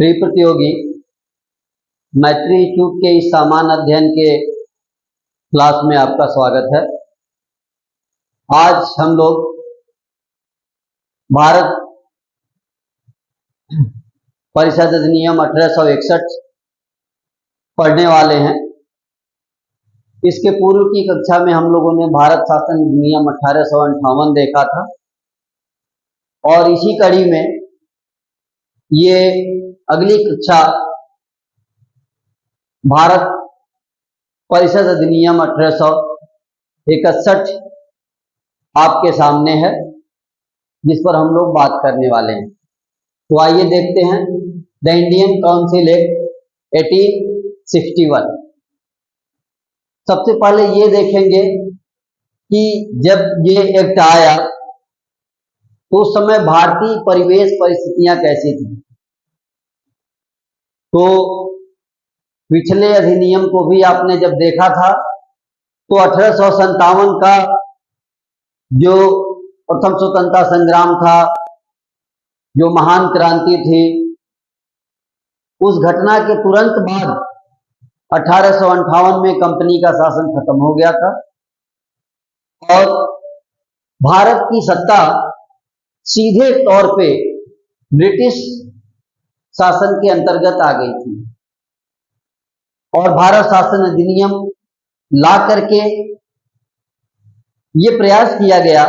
प्रिय प्रतियोगी, मैत्री यूट्यूब के इस सामान्य अध्ययन के क्लास में आपका स्वागत है। आज हम लोग भारत परिषद अधिनियम 1861 पढ़ने वाले हैं। इसके पूर्व की कक्षा में हम लोगों ने भारत शासन अधिनियम 1858 देखा था और इसी कड़ी में ये अगली कक्षा भारत परिषद अधिनियम 1861 आपके सामने है, जिस पर हम लोग बात करने वाले हैं। तो आइए देखते हैं द इंडियन काउंसिल एक्ट 1861। सबसे पहले ये देखेंगे कि जब ये एक्ट आया तो उस समय भारतीय परिवेश परिस्थितियां कैसी थी। तो पिछले अधिनियम को भी आपने जब देखा था तो 1857 का जो प्रथम स्वतंत्रता संग्राम था, जो महान क्रांति थी, उस घटना के तुरंत बाद 1858 में कंपनी का शासन खत्म हो गया था और भारत की सत्ता सीधे तौर पे ब्रिटिश शासन के अंतर्गत आ गई थी और भारत शासन अधिनियम ला करके ये प्रयास किया गया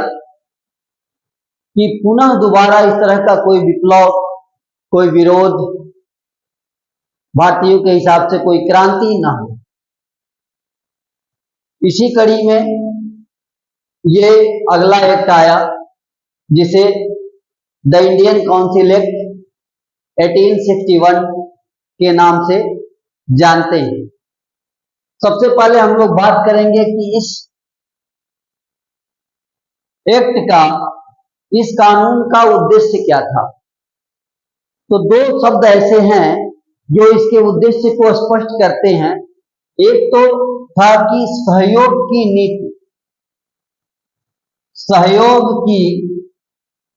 कि पुनः दोबारा इस तरह का कोई विप्लव, कोई विरोध, भारतीयों के हिसाब से कोई क्रांति ना हो। इसी कड़ी में ये अगला एक्ट आया जिसे द इंडियन काउंसिल एक्ट 1861 के नाम से जानते हैं। सबसे पहले हम लोग बात करेंगे कि इस एक्ट का, इस कानून का उद्देश्य क्या था। तो दो शब्द ऐसे हैं जो इसके उद्देश्य को स्पष्ट करते हैं। एक तो था कि सहयोग की नीति, सहयोग की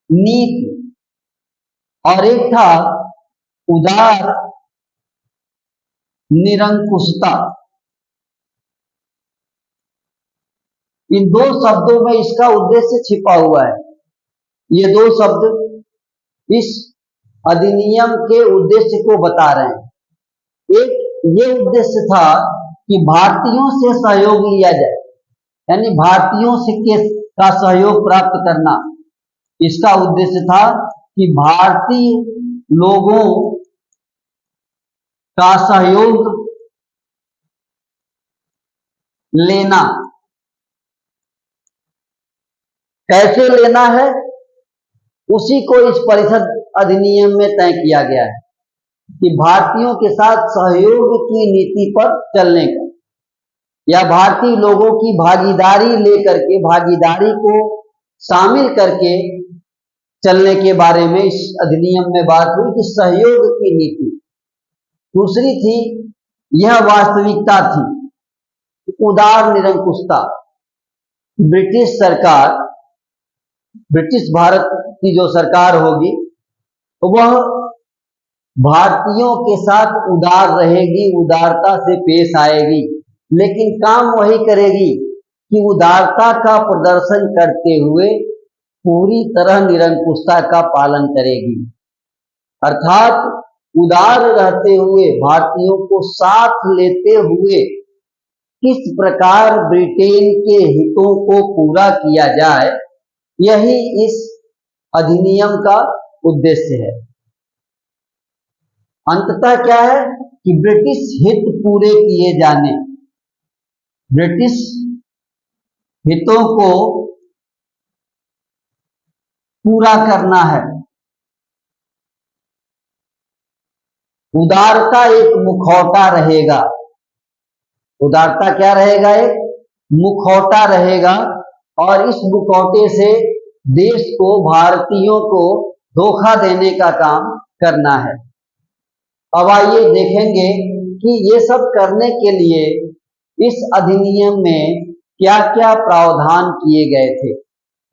नीति, और एक था उदार निरंकुशता। इन दो शब्दों में इसका उद्देश्य छिपा हुआ है। ये दो शब्द इस अधिनियम के उद्देश्य को बता रहे हैं। एक ये उद्देश्य था कि भारतीयों से सहयोग लिया जाए, यानी भारतीयों से का सहयोग प्राप्त करना। इसका उद्देश्य था कि भारतीय लोगों का सहयोग लेना। कैसे लेना है उसी को इस परिषद अधिनियम में तय किया गया है कि भारतीयों के साथ सहयोग की नीति पर चलने का, या भारतीय लोगों की भागीदारी लेकर के, भागीदारी को शामिल करके चलने के बारे में इस अधिनियम में बात हुई कि सहयोग की नीति। दूसरी थी, यह वास्तविकता थी, उदार निरंकुशता। ब्रिटिश सरकार, ब्रिटिश भारत की जो सरकार होगी वह भारतीयों के साथ उदार रहेगी, उदारता से पेश आएगी, लेकिन काम वही करेगी कि उदारता का प्रदर्शन करते हुए पूरी तरह निरंकुशता का पालन करेगी। अर्थात उदार रहते हुए, भारतीयों को साथ लेते हुए किस प्रकार ब्रिटेन के हितों को पूरा किया जाए, यही इस अधिनियम का उद्देश्य है। अंततः क्या है कि ब्रिटिश हित पूरे किए जाने, ब्रिटिश हितों को पूरा करना है। उदारता एक मुखौटा रहेगा। उदारता क्या रहेगा? एक मुखौटा रहेगा और इस मुखौटे से देश को, भारतीयों को धोखा देने का काम करना है। अब आइए देखेंगे कि ये सब करने के लिए इस अधिनियम में क्या क्या प्रावधान किए गए थे।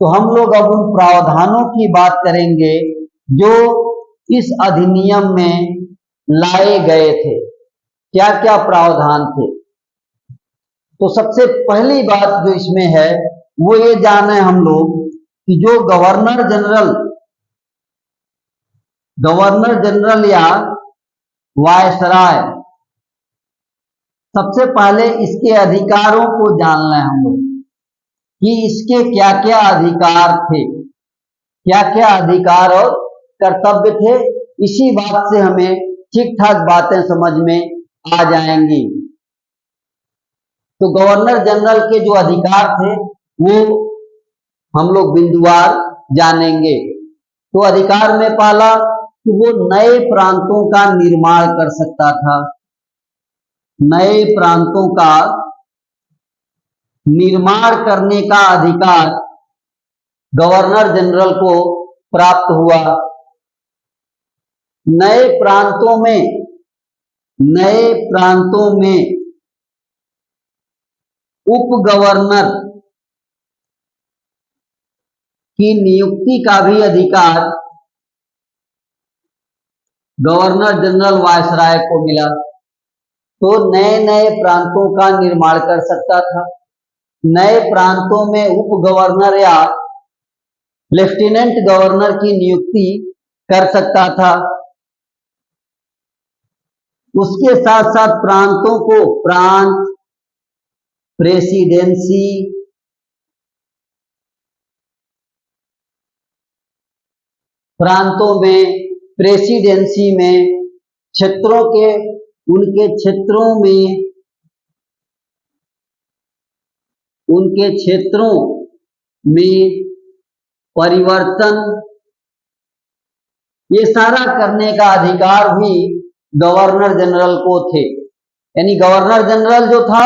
तो हम लोग अब उन प्रावधानों की बात करेंगे जो इस अधिनियम में लाए गए थे, क्या क्या प्रावधान थे। तो सबसे पहली बात जो इसमें है वो ये जाने हम लोग कि जो गवर्नर जनरल या वायसराय, सबसे पहले इसके अधिकारों को जानना है हम लोग कि इसके क्या क्या अधिकार थे, क्या क्या अधिकार और कर्तव्य थे। इसी बात से हमें ठीक ठाक बातें समझ में आ जाएंगी। तो गवर्नर जनरल के जो अधिकार थे वो हम लोग बिंदुवार जानेंगे। तो अधिकार में पहला कि वो नए प्रांतों का निर्माण कर सकता था, नए प्रांतों का निर्माण करने का अधिकार गवर्नर जनरल को प्राप्त हुआ। नए प्रांतों में उप गवर्नर की नियुक्ति का भी अधिकार गवर्नर जनरल वायसराय को मिला। तो नए नए प्रांतों का निर्माण कर सकता था, नए प्रांतों में उप गवर्नर या लेफ्टिनेंट गवर्नर की नियुक्ति कर सकता था। उसके साथ साथ प्रांतों को प्रांत, प्रेसिडेंसी, प्रांतों में, प्रेसिडेंसी में, क्षेत्रों के उनके क्षेत्रों में परिवर्तन, ये सारा करने का अधिकार भी गवर्नर जनरल को थे। यानी गवर्नर जनरल जो था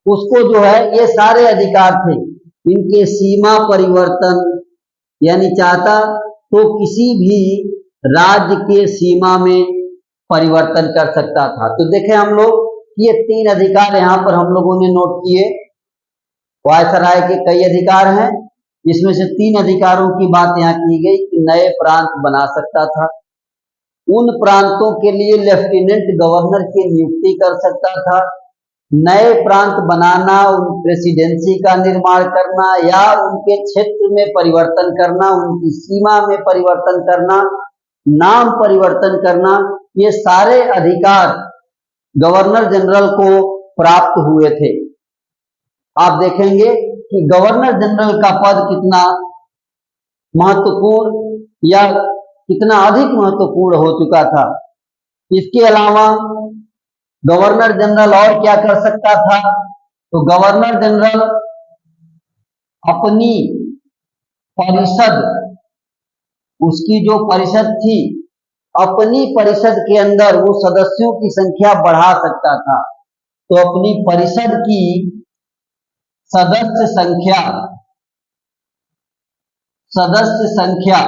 उसको जो है ये सारे अधिकार थे। इनके सीमा परिवर्तन, यानी चाहता तो किसी भी राज्य के सीमा में परिवर्तन कर सकता था। तो देखें हम लोग कि ये तीन अधिकार यहाँ पर हम लोगों ने नोट किए। वायसराय के कई अधिकार हैं, इसमें से तीन अधिकारों की बात यहाँ की गई कि नए प्रांत बना सकता था, उन प्रांतों के लिए लेफ्टिनेंट गवर्नर की नियुक्ति कर सकता था, नए प्रांत बनाना, उन प्रेसिडेंसी का निर्माण करना या उनके क्षेत्र में परिवर्तन करना, उनकी सीमा में परिवर्तन करना, नाम परिवर्तन करना, ये सारे अधिकार गवर्नर जनरल को प्राप्त हुए थे। आप देखेंगे कि गवर्नर जनरल का पद कितना महत्वपूर्ण या कितना अधिक महत्वपूर्ण हो चुका था। इसके अलावा गवर्नर जनरल और क्या कर सकता था? तो गवर्नर जनरल अपनी परिषद, उसकी जो परिषद थी, अपनी परिषद के अंदर वो सदस्यों की संख्या बढ़ा सकता था। तो अपनी परिषद की सदस्य संख्या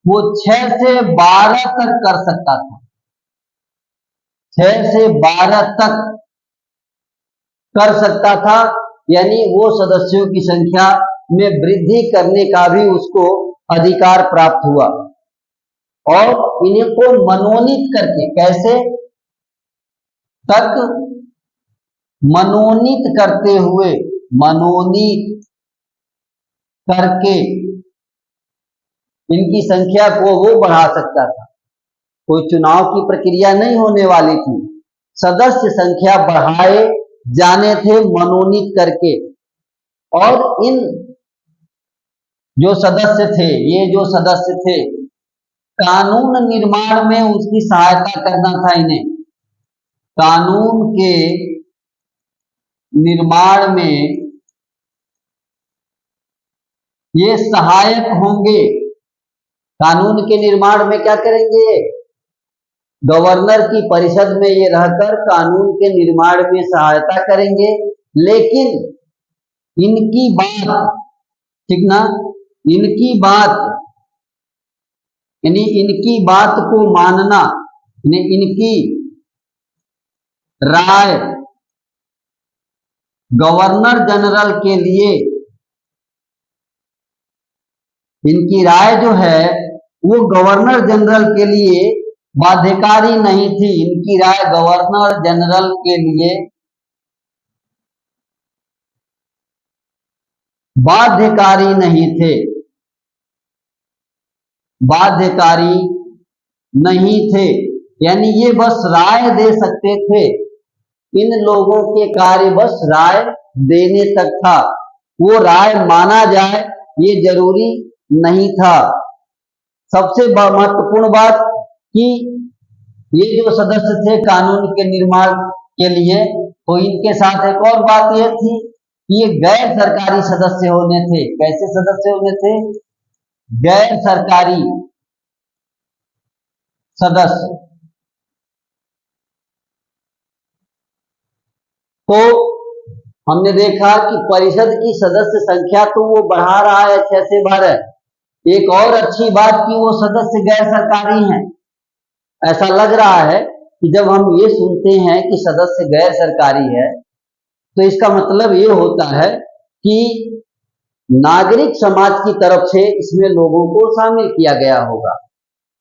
वो 6 से 12 तक कर सकता था, 6 से 12 तक कर सकता था। यानी वो सदस्यों की संख्या में वृद्धि करने का भी उसको अधिकार प्राप्त हुआ। और इनको मनोनीत करके, कैसे तक? मनोनीत करते हुए, मनोनीत करके इनकी संख्या को वो बढ़ा सकता था। कोई चुनाव की प्रक्रिया नहीं होने वाली थी, सदस्य संख्या बढ़ाए जाने थे मनोनीत करके। और इन जो सदस्य थे, ये जो सदस्य थे, कानून निर्माण में उसकी सहायता करना था इन्हें। कानून के निर्माण में ये सहायक होंगे। कानून के निर्माण में क्या करेंगे? गवर्नर की परिषद में ये रहकर कानून के निर्माण में सहायता करेंगे। लेकिन इनकी बात, ठीक ना, इनकी बात यानी इनकी बात को मानना, इनकी राय गवर्नर जनरल के लिए, इनकी राय जो है वो गवर्नर जनरल के लिए बाध्यकारी नहीं थी। इनकी राय गवर्नर जनरल के लिए बाध्यकारी नहीं थे, बाध्यकारी नहीं थे, यानी ये बस राय दे सकते थे। इन लोगों के कार्य बस राय देने तक था, वो राय माना जाए ये जरूरी नहीं था। सबसे महत्वपूर्ण बात कि ये जो सदस्य थे कानून के निर्माण के लिए, तो इनके साथ एक और बात यह थी कि ये गैर सरकारी सदस्य होने थे। कैसे सदस्य होने थे? गैर सरकारी सदस्य। तो हमने देखा कि परिषद की सदस्य संख्या तो वो बढ़ा रहा है 6 से 12। एक और अच्छी बात कि वो सदस्य गैर सरकारी हैं। ऐसा लग रहा है कि जब हम ये सुनते हैं कि सदस्य गैर सरकारी है, तो इसका मतलब ये होता है कि नागरिक समाज की तरफ से इसमें लोगों को शामिल किया गया होगा।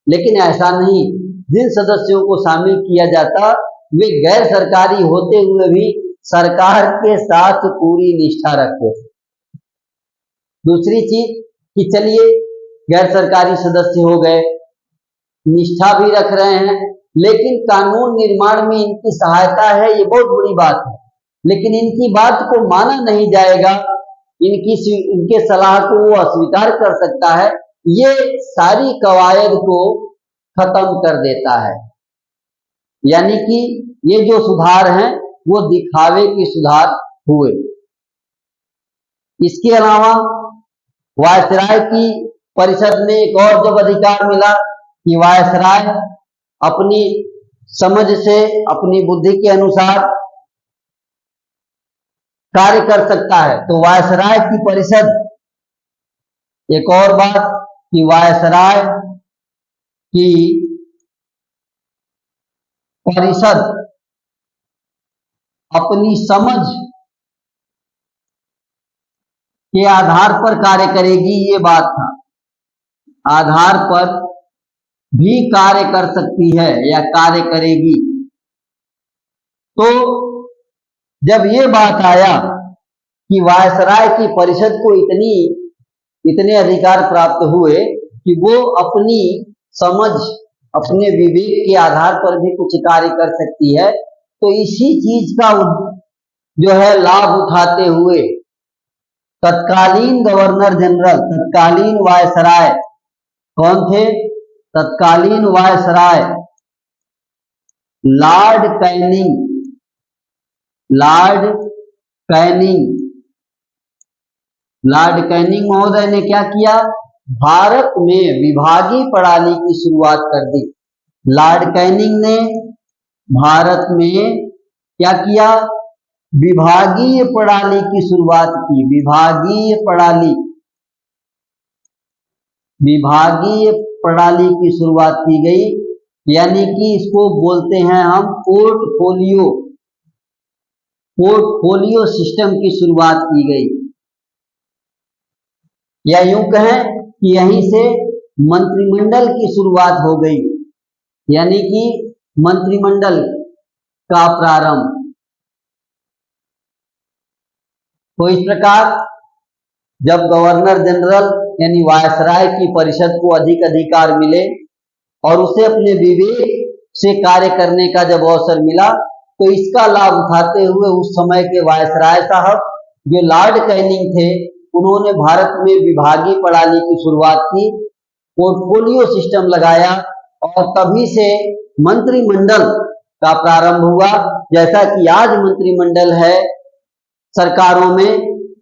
लेकिन ऐसा नहीं, जिन सदस्यों को शामिल किया जाता वे गैर सरकारी होते हुए भी सरकार के साथ पूरी निष्ठा रखते थे। दूसरी चीज कि चलिए गैर सरकारी सदस्य हो गए, निष्ठा भी रख रहे हैं, लेकिन कानून निर्माण में इनकी सहायता है, ये बहुत बड़ी बात है। लेकिन इनकी बात को माना नहीं जाएगा, इनके सलाह को वो अस्वीकार कर सकता है, ये सारी कवायद को खत्म कर देता है। यानी कि ये जो सुधार हैं वो दिखावे के सुधार हुए। इसके अलावा वायसराय की परिषद में एक और जब अधिकार मिला कि वायसराय अपनी समझ से, अपनी बुद्धि के अनुसार कार्य कर सकता है, तो वायसराय की परिषद, एक और बात कि वायसराय की परिषद अपनी समझ के आधार पर कार्य करेगी, ये बात था। आधार पर भी कार्य कर सकती है या कार्य करेगी। तो जब ये बात आया कि वायसराय की परिषद को इतने अधिकार प्राप्त हुए कि वो अपनी समझ, अपने विवेक के आधार पर भी कुछ कार्य कर सकती है, तो इसी चीज का जो है लाभ उठाते हुए तत्कालीन गवर्नर जनरल, तत्कालीन वायसराय कौन थे? तत्कालीन viceroy Lord Canning, Lord Canning, Lord Canning महोदय ने क्या किया? भारत में विभागीय प्रणाली की शुरुआत कर दी। लॉर्ड कैनिंग ने भारत में क्या किया? विभागीय प्रणाली की शुरुआत की। विभागीय प्रणाली, विभागीय प्रणाली की शुरुआत की गई, यानी कि इसको बोलते हैं हम पोर्टफोलियो, पोर्टफोलियो सिस्टम की शुरुआत की गई। या यूं कहें कि यहीं से मंत्रिमंडल की शुरुआत हो गई, यानी कि मंत्रिमंडल का प्रारंभ। तो इस प्रकार जब गवर्नर जनरल यानी वायसराय की परिषद को अधिक अधिकार मिले और उसे अपने विवेक से कार्य करने का जब अवसर मिला, तो इसका लाभ उठाते हुए उस समय के वायसराय साहब जो लॉर्ड कैनिंग थे, उन्होंने भारत में विभागीय प्रणाली की शुरुआत की, पोर्टफोलियो सिस्टम लगाया और तभी से मंत्रिमंडल का प्रारंभ हुआ। जैसा कि आज मंत्रिमंडल है सरकारों में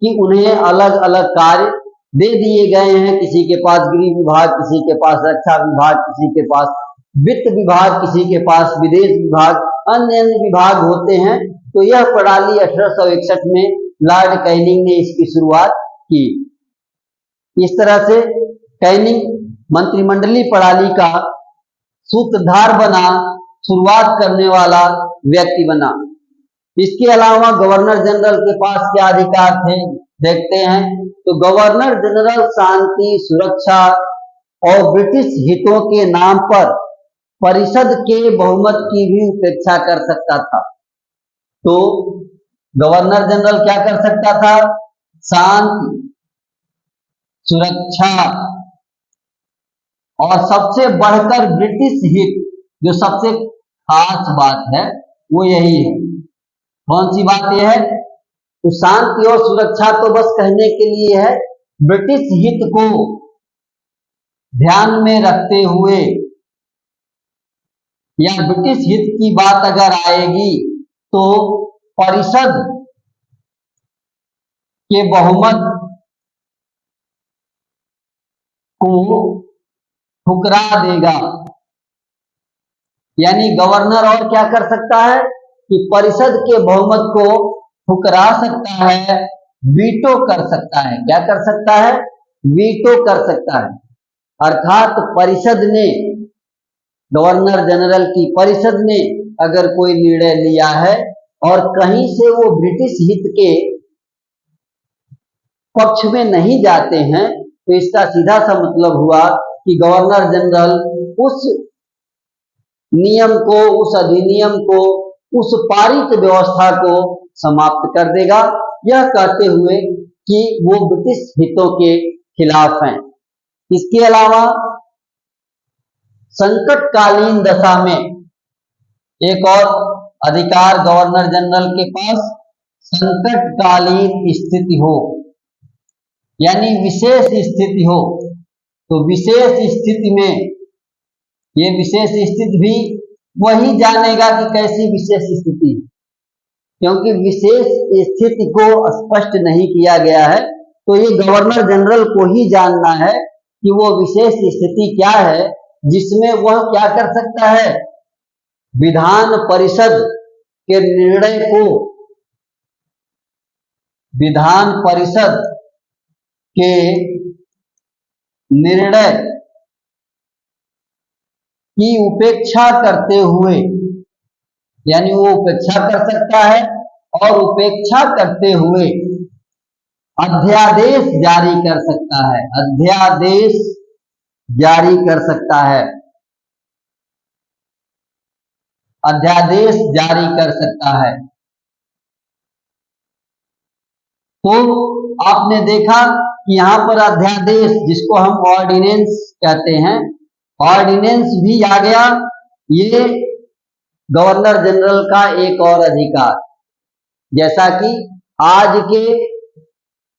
कि उन्हें अलग अलग कार्य दे दिए गए हैं, किसी के पास गृह विभाग, किसी के पास रक्षा विभाग, किसी के पास वित्त विभाग, किसी के पास विदेश विभाग, अन्य विभाग होते हैं। तो यह प्रणाली 1861 में लॉर्ड कैनिंग ने इसकी शुरुआत की। इस तरह से कैनिंग मंत्रिमंडलीय प्रणाली का सूत्रधार बना, शुरुआत करने वाला व्यक्ति बना। इसके अलावा गवर्नर जनरल के पास क्या अधिकार थे देखते हैं। तो गवर्नर जनरल शांति, सुरक्षा और ब्रिटिश हितों के नाम पर परिषद के बहुमत की भी उपेक्षा कर सकता था। तो गवर्नर जनरल क्या कर सकता था? शांति, सुरक्षा और सबसे बढ़कर ब्रिटिश हित, जो सबसे खास बात है वो यही है। कौन सी बात यह है? तो शांति और सुरक्षा तो बस कहने के लिए है, ब्रिटिश हित को ध्यान में रखते हुए या ब्रिटिश हित की बात अगर आएगी तो परिषद के बहुमत को ठुकरा देगा। यानी गवर्नर और क्या कर सकता है कि परिषद के बहुमत को ठुकरा सकता है, वीटो कर सकता है। क्या कर सकता है? वीटो कर सकता है। अर्थात परिषद ने, गवर्नर जनरल की परिषद ने अगर कोई निर्णय लिया है और कहीं से वो ब्रिटिश हित के पक्ष में नहीं जाते हैं, तो इसका सीधा सा मतलब हुआ कि गवर्नर जनरल उस नियम को, उस अधिनियम को, उस पारित व्यवस्था को समाप्त कर देगा, यह कहते हुए कि वो ब्रिटिश हितों के खिलाफ हैं। इसके अलावा संकटकालीन दशा में एक और अधिकार गवर्नर जनरल के पास, संकटकालीन स्थिति हो यानी विशेष स्थिति हो, तो विशेष स्थिति में, ये विशेष स्थिति भी वही जानेगा कि कैसी विशेष स्थिति, क्योंकि विशेष स्थिति को स्पष्ट नहीं किया गया है, तो ये गवर्नर जनरल को ही जानना है कि वो विशेष स्थिति क्या है जिसमें वह क्या कर सकता है, विधान परिषद के निर्णय को, विधान परिषद के निर्णय की उपेक्षा करते हुए, यानी वो उपेक्षा कर सकता है और उपेक्षा करते हुए अध्यादेश जारी कर सकता है, अध्यादेश जारी कर सकता है, अध्यादेश जारी कर सकता है। तो आपने देखा कि यहां पर अध्यादेश, जिसको हम ऑर्डिनेंस कहते हैं, ऑर्डिनेंस भी आ गया। ये गवर्नर जनरल का एक और अधिकार, जैसा कि आज के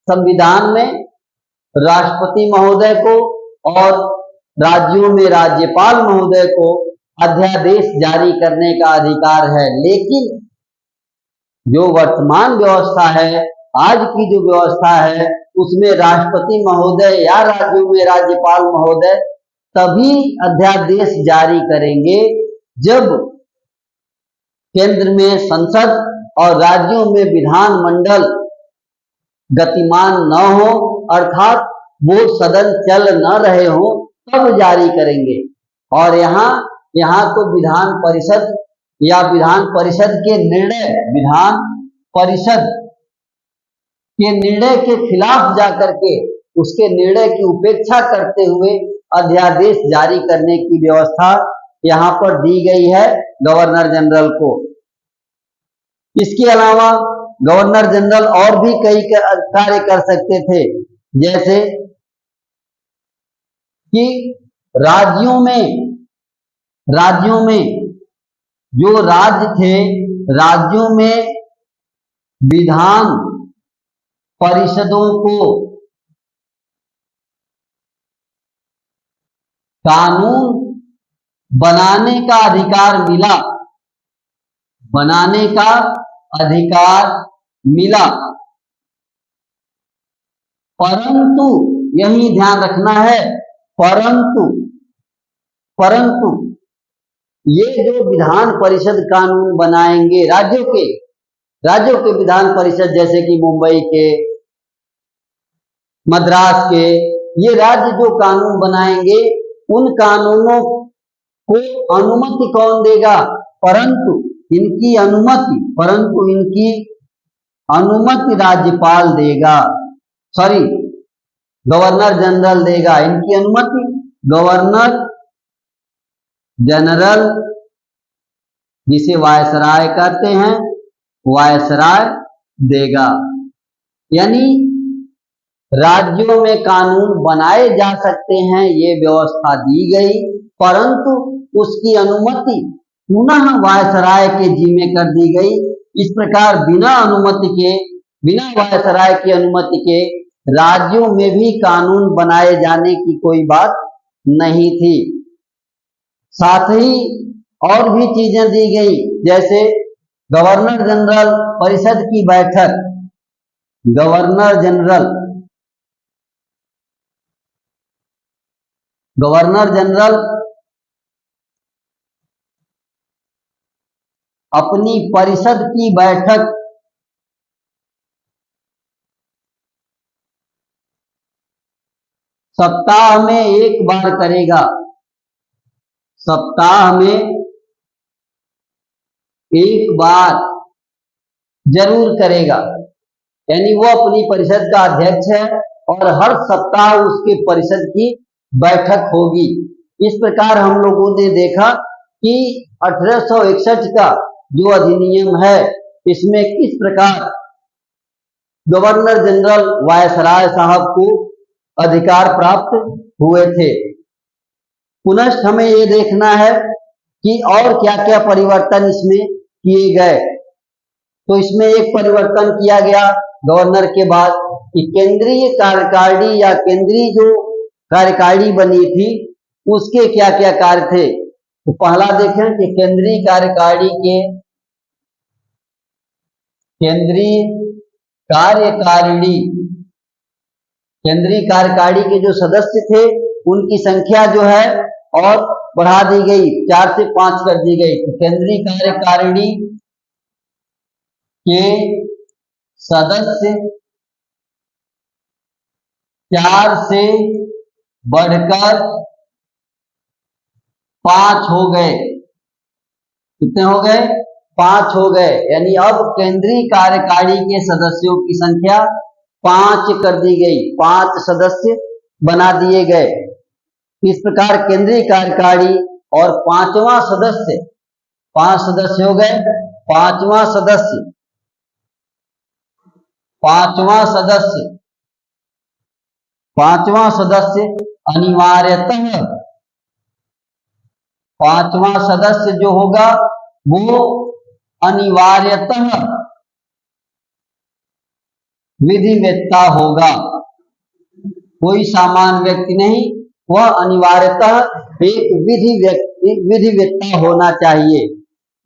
संविधान में राष्ट्रपति महोदय को और राज्यों में राज्यपाल महोदय को अध्यादेश जारी करने का अधिकार है, लेकिन जो वर्तमान व्यवस्था है, आज की जो व्यवस्था है, उसमें राष्ट्रपति महोदय या राज्यों में राज्यपाल महोदय तभी अध्यादेश जारी करेंगे जब केंद्र में संसद और राज्यों में विधानमंडल गतिमान न हो, अर्थात वो सदन चल न रहे हो, तब जारी करेंगे। और यहाँ तो विधान परिषद या विधान परिषद के निर्णय, विधान परिषद के निर्णय के खिलाफ जाकर के उसके निर्णय की उपेक्षा करते हुए अध्यादेश जारी करने की व्यवस्था यहाँ पर दी गई है गवर्नर जनरल को। इसके अलावा गवर्नर जनरल और भी कई कार्य कर सकते थे, जैसे कि राज्यों में जो राज्य थे, राज्यों में विधान परिषदों को कानून बनाने का अधिकार मिला, बनाने का अधिकार मिला, परंतु यही ध्यान रखना है, परंतु ये जो विधान परिषद कानून बनाएंगे राज्यों के विधान परिषद, जैसे कि मुंबई के, मद्रास के, ये राज्य जो कानून बनाएंगे, उन कानूनों को अनुमति कौन देगा? परंतु इनकी अनुमति राज्यपाल देगा, गवर्नर जनरल देगा। इनकी अनुमति गवर्नर जनरल, जिसे वायसराय कहते हैं, वायसराय देगा। यानी राज्यों में कानून बनाए जा सकते हैं, ये व्यवस्था दी गई, परंतु उसकी अनुमति पुनः वायसराय के जिम्मे कर दी गई। इस प्रकार बिना वायसराय की अनुमति के राज्यों में भी कानून बनाए जाने की कोई बात नहीं थी। साथ ही और भी चीजें दी गई, जैसे गवर्नर जनरल परिषद की बैठक, गवर्नर जनरल अपनी परिषद की बैठक सप्ताह में एक बार करेगा, सप्ताह में एक बार जरूर करेगा। यानी वो अपनी परिषद का अध्यक्ष है और हर सप्ताह उसके परिषद की बैठक होगी। इस प्रकार हम लोगों ने देखा कि 1861 का जो अधिनियम है, इसमें किस प्रकार गवर्नर जनरल वायसराय साहब को अधिकार प्राप्त हुए थे। पुनः हमें ये देखना है कि और क्या क्या परिवर्तन इसमें किए गए। तो इसमें एक परिवर्तन किया गया गवर्नर के बाद कि केंद्रीय कार्यकारिणी या केंद्रीय जो कार्यकारिणी बनी थी, उसके क्या क्या कार्य थे। तो पहला देखें कि केंद्रीय कार्यकारिणी के जो सदस्य थे, उनकी संख्या जो है और बढ़ा दी गई, 4 से 5 कर दी गई। तो केंद्रीय कार्यकारिणी के सदस्य 4 से बढ़कर 5 हो गए। कितने हो गए? 5 हो गए। यानी अब केंद्रीय कार्यकारिणी के सदस्यों की संख्या 5 कर दी गई, 5 सदस्य बना दिए गए। इस प्रकार केंद्रीय कार्यकारिणी और 5वां सदस्य, 5 सदस्य हो गए। 5वां सदस्य अनिवार्यतः, 5वां सदस्य जो होगा वो अनिवार्यतः विधिवेत्ता होगा, कोई सामान्य व्यक्ति नहीं, वह अनिवार्यतः एक विधिवेत्ता होना चाहिए।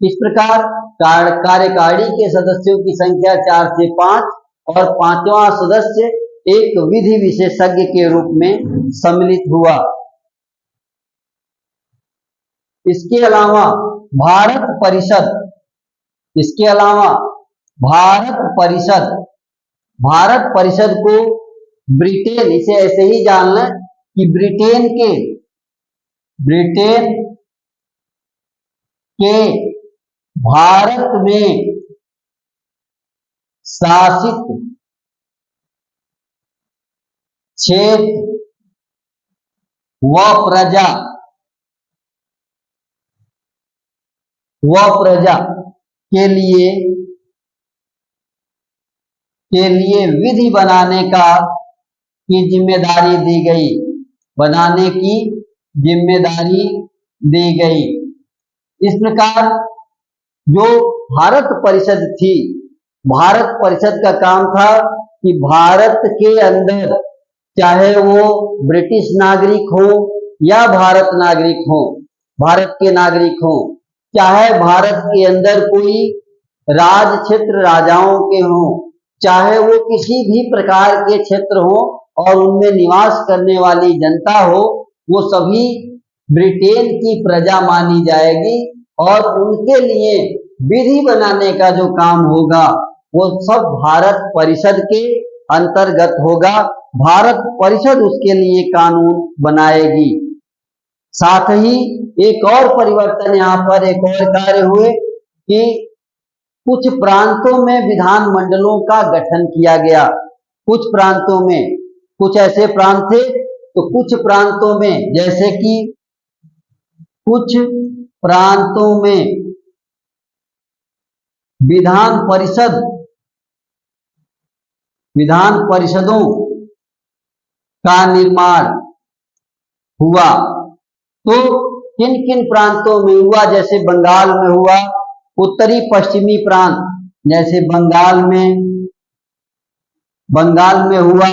इस प्रकार कार्यकारिणी के सदस्यों की संख्या 4 से 5 और 5वां सदस्य एक विधि विशेषज्ञ के रूप में सम्मिलित हुआ। इसके अलावा भारत परिषद को ब्रिटेन, इसे ऐसे ही जान लें कि ब्रिटेन के भारत में शासित क्षेत्र व प्रजा के लिए विधि बनाने की जिम्मेदारी दी गई। इस प्रकार जो भारत परिषद थी, भारत परिषद का काम था कि भारत के अंदर, चाहे वो ब्रिटिश नागरिक हो या भारत के नागरिक हो, चाहे भारत के अंदर कोई राज क्षेत्र राजाओं के हों, चाहे वो किसी भी प्रकार के क्षेत्र हो और उनमें निवास करने वाली जनता हो, वो सभी ब्रिटेन की प्रजा मानी जाएगी और उनके लिए विधि बनाने का जो काम होगा वो सब भारत परिषद के अंतर्गत होगा। भारत परिषद उसके लिए कानून बनाएगी। साथ ही एक और परिवर्तन, यहाँ पर एक और कार्य हुए कि कुछ प्रांतों में विधानमंडलों का गठन किया गया। कुछ प्रांतों में, कुछ ऐसे प्रांत थे, तो कुछ प्रांतों में, जैसे कि कुछ प्रांतों में विधान परिषदों का निर्माण हुआ। तो किन किन प्रांतों में हुआ? जैसे बंगाल में हुआ, उत्तरी पश्चिमी प्रांत जैसे बंगाल में हुआ,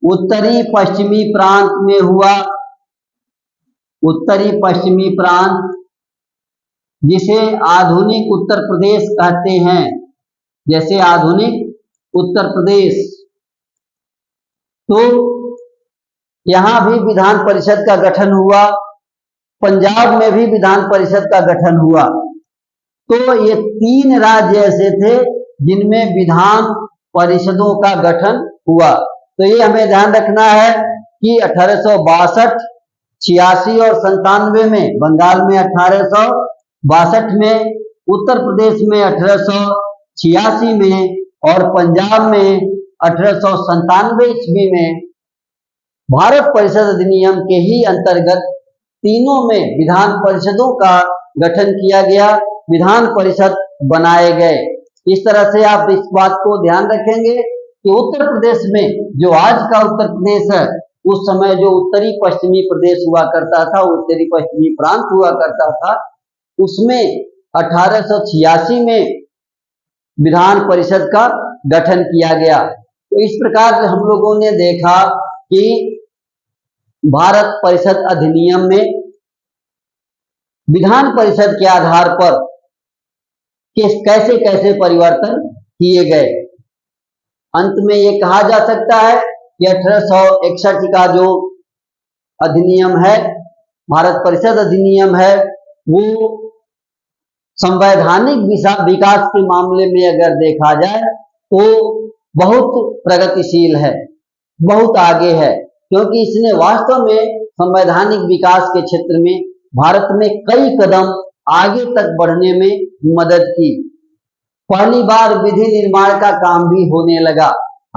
उत्तरी पश्चिमी प्रांत में हुआ, उत्तरी पश्चिमी प्रांत जिसे आधुनिक उत्तर प्रदेश कहते हैं, जैसे आधुनिक उत्तर प्रदेश। तो यहां भी विधान परिषद का गठन हुआ, पंजाब में भी विधान परिषद का गठन हुआ। तो ये 3 राज्य ऐसे थे जिनमें विधान परिषदों का गठन हुआ। तो ये हमें ध्यान रखना है कि 1862, 86 और 97 में, बंगाल में 1862 में, उत्तर प्रदेश में 1886 में और पंजाब में 1897 ईस्वी में भारत परिषद अधिनियम के ही अंतर्गत तीनों में विधान परिषदों का गठन किया गया, विधान परिषद बनाए गए। इस तरह से आप इस बात को ध्यान रखेंगे कि उत्तर प्रदेश में, जो आज का उत्तर प्रदेश है, उस समय जो उत्तरी पश्चिमी प्रदेश हुआ करता था, उत्तरी पश्चिमी प्रांत हुआ करता था, उसमें 1886 में विधान परिषद का गठन किया गया। तो इस प्रकार से हम लोगों ने देखा कि भारत परिषद अधिनियम में विधान परिषद के आधार पर कैसे कैसे परिवर्तन किए गए। अंत में ये कहा जा सकता है कि 1861 का जो अधिनियम है, भारत परिषद अधिनियम है, वो संवैधानिक विकास के मामले में अगर देखा जाए तो बहुत प्रगतिशील है, बहुत आगे है, क्योंकि इसने वास्तव में संवैधानिक विकास के क्षेत्र में भारत में कई कदम आगे तक बढ़ने में मदद की। पहली बार विधि निर्माण का काम भी होने लगा।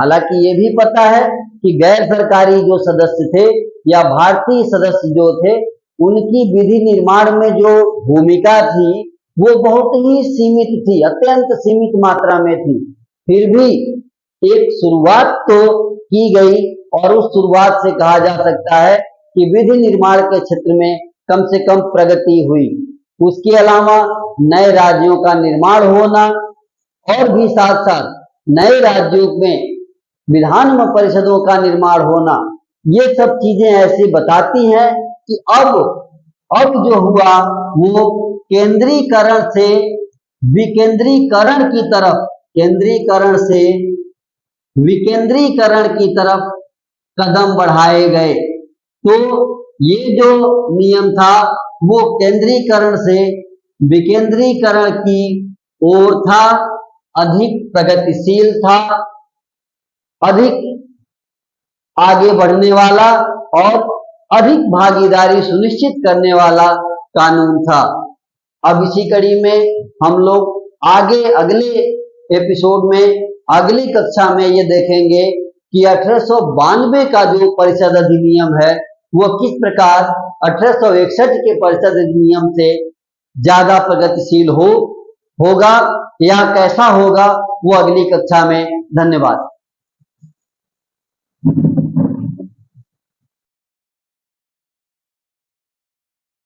हालांकि ये भी पता है कि गैर सरकारी जो सदस्य थे या भारतीय सदस्य जो थे, उनकी विधि निर्माण में जो भूमिका थी वो बहुत ही सीमित थी, अत्यंत सीमित मात्रा में थी। फिर भी एक शुरुआत तो की गई और उस शुरुआत से कहा जा सकता है कि विधि निर्माण के क्षेत्र में कम से कम प्रगति हुई। उसके अलावा नए राज्यों का निर्माण होना और भी साथ साथ नए राज्यों में विधान परिषदों का निर्माण होना, ये सब चीजें ऐसे बताती हैं कि अब जो हुआ वो केंद्रीकरण से विकेंद्रीकरण की तरफ, केंद्रीकरण से विकेंद्रीकरण की तरफ कदम बढ़ाए गए। तो ये जो नियम था वो केंद्रीकरण से विकेंद्रीकरण की ओर था, अधिक प्रगतिशील था, अधिक आगे बढ़ने वाला और अधिक भागीदारी सुनिश्चित करने वाला कानून था। अब इसी कड़ी में हम लोग आगे अगले एपिसोड में, अगली कक्षा में ये देखेंगे कि 1892 का जो परिषद अधिनियम है वो किस प्रकार 1861 के परिषद अधिनियम से ज्यादा प्रगतिशील होगा या कैसा होगा, वो अगली कक्षा में। धन्यवाद।